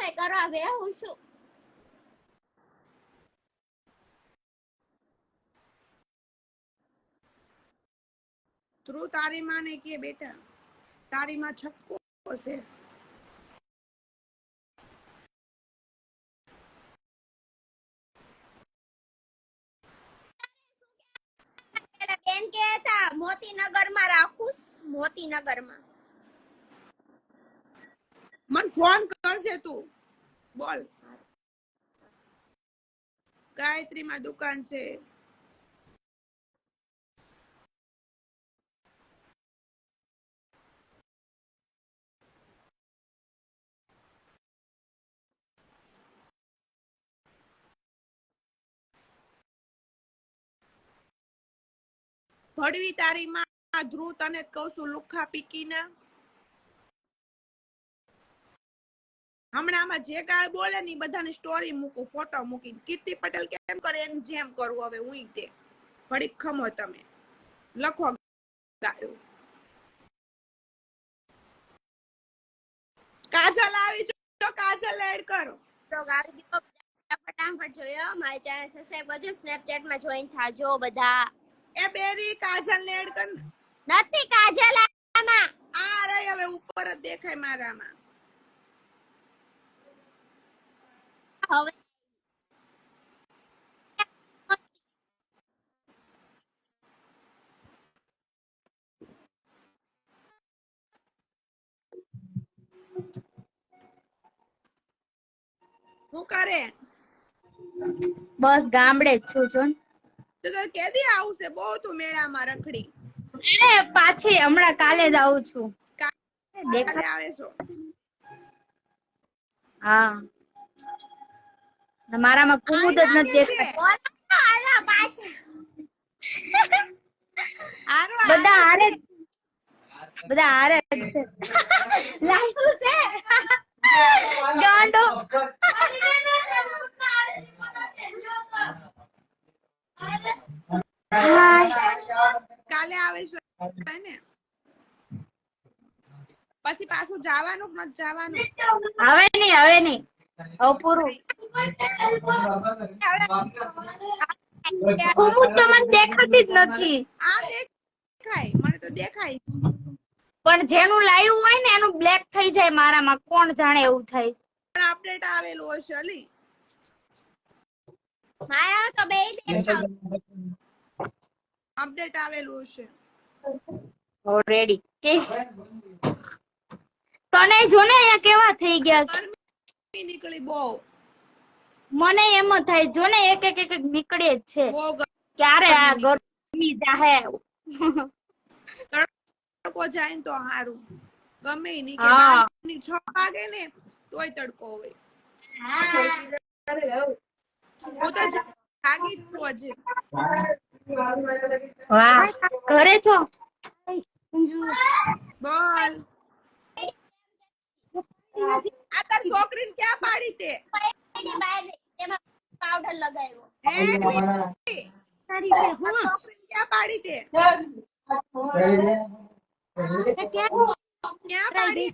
સફાઈ કરવા બેહું છું. તું તારી માને કે બેટા તારી માં છક્કો છે. પેલા બેન કહેતા મોતીનગર માં રાખું, મોતીનગર માં. મને ફોન કરજે તું. બોલ. ગાયત્રી માં દુકાન છે. ભડવી તારી માં ધ્રુવ તને કહું છું લુખા પીકીના. હમણાં જે ગાળ બોલે ને બધાની સ્ટોરી મૂકું ફોટો મૂકીને. કીર્તિ પટેલ કેમ કરે એમ જેમ કરવું હવે હું તે ઘડીક ખમો તમે લખો ગાળું. કાજલ આવી જો કાજલ એડ કરો. તો ગાડી દીધો ફટાફટ જોયો. મારી ચેનલ સબસ્ક્રાઇબ કરજો. સ્નેપચેટ માં જોઈન થાજો બધા. એ બેરી કાજલ ને એડ કર. નથી કાજલ આમાં. આ રહી હવે ઉપર જ દેખાય મારામાં. હવે હું કરે બસ ગામડે જ છું જો. તો તને કેદી આવશે બહુ તું મેળામાં રખડી. અરે પાછી હમણાં કાલે જ આવું છું. કાલે આવે છો. હા મારામાં કુમુદ જ નથી દેખાતું. હાલા પાછી બધા હારે જ છે. લાઈવ છે ગાંડો. કાલે આવે છો ને પછી પાછું જવાનું કે નથી જવાનું. હવે નહીં હવે પૂરું. કુમુદ તો મને દેખાતી જ નથી. આ દેખાય મને તો દેખાય. પણ જેનું લાઈવ હોય ને એનું બ્લેક થઈ જાય મારામાં. કોણ જાણે એવું થાય. પણ અપડેટ આવેલું હશે અલી. મારા તો બે દેખાવ. અપડેટ આવેલું હશે ઓલરેડી. તને જો ને અહીંયા કેવા થઈ ગયા છે. ગરમી નીકળી બહુ. મને એમ જ થાય જો ને એક એક નીકળે જ છે. બહુ ક્યારે આ ગરમી જાહે. તડકો જાય ને તો સારું. ગમે નહીં કે 6 વાગે ને તોય તડકો હોય. હું તો જાગી જ છું હજી. વાહ ઘરે છો. બોલ આ તાર છોકરીને ક્યાં પાડી તે એમાં પાવડર લગાવ્યો. છોકરીને ક્યાં પાડી તે ક્યાં પાડી